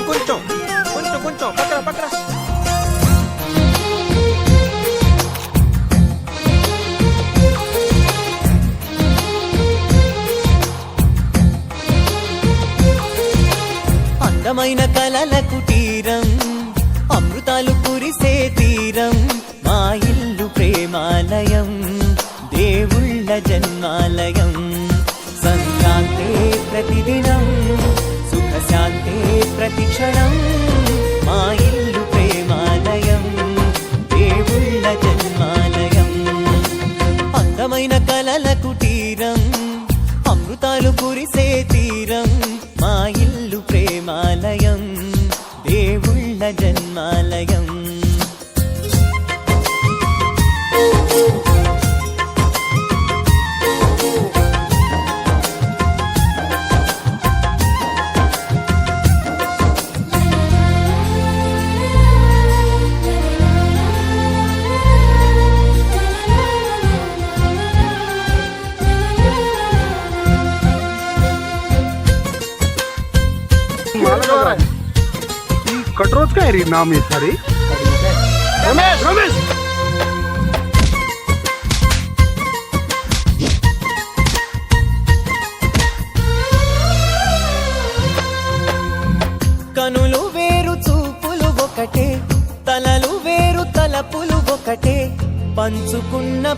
ఇంకొంచెం కొంచెం కొంచెం పక్కన పక్కన. అందమైన కలల కుటీరం, అమృతాలు కురిసే తీరం, మా ఇల్లు ప్రేమాలయం, దేవుళ్ళ జన్మాలయం. సంక్రాంతే ప్రతిదినం, సుఖశాంతే ప్రతిక్షణం, మా ఇల్లు ప్రేమాలయం, దేవుళ్ళ జన్మాలయం. అందమైన కలల కుటీరం, అమృతాలు కురిసే తీరం, మా ఇల్లు ప్రేమాలయం, దేవుళ్ళ జన్మాలయం. कटरोज का है नाम है सारी रमेश रमेश కనులు వేరు చూపులు ఒకటే, తలలు వేరు తలపులు ఒకటే, పంచుకున్న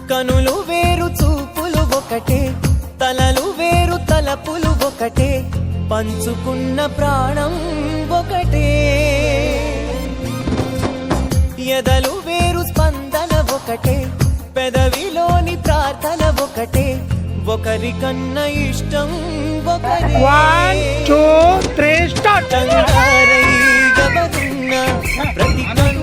కనులు వేరు చూపులు ఒకటే, తలలు వేరు తలపులు ఒకటే, పంచుకున్న ప్రాణం ఒకటే. ఎదలు వేరు స్పందన ఒకటే, పెదవిలోని ప్రార్థన ఒకటే, ఒకరికన్నా ఇష్టం ఒకరే. 1 2 3 స్టార్ట్. ప్రతి కన్ను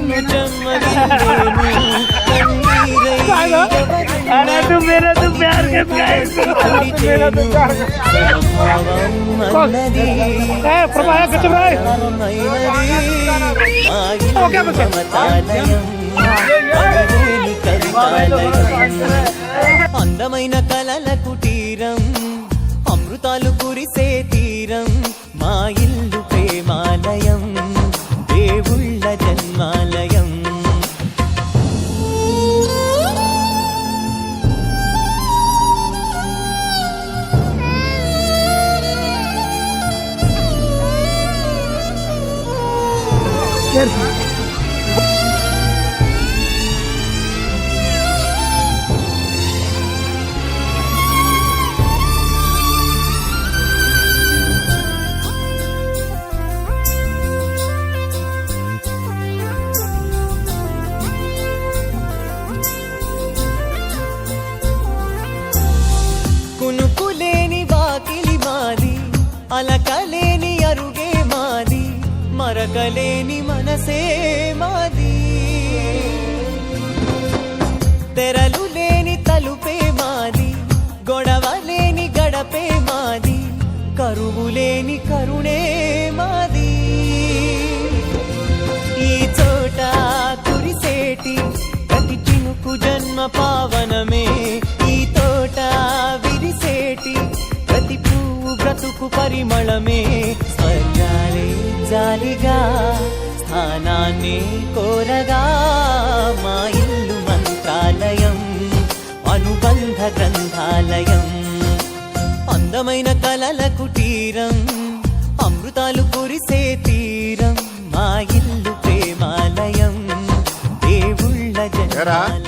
అందమైన కలల కుటీరం, అమృతాలు కురిసే తీరం, మా ఇల్లు ప్రేమాలయం, దేవుళ్ళ జన్మాలయం. కునుకులేని వాకిలి మాది, అలకలేని అరుగే మాది, మరకలేని మనసే మాది. తెరలు లేని తలుపే మాది, గొడవ లేని గడపే మాది, కరువు లేని కరుణే మాది. ఈ చోట కురిసేటి ప్రతి చినుకు జన్మ పావనమే, ఈ తోట విరిసేటి ప్రతి పువ్వు బ్రతుకు పరిమళమే. స్వర్గాలే జాలిగా స్థానాన్ని కోరగా, మా ఇల్లు మంత్రాలయం, అనుబంధ గ్రంథాలయం. అందమైన కలల కుటీరం, అమృతాలు కురిసే తీరం, మా ఇల్లు ప్రేమాలయం, దేవుళ్ళ జన్మాలయం.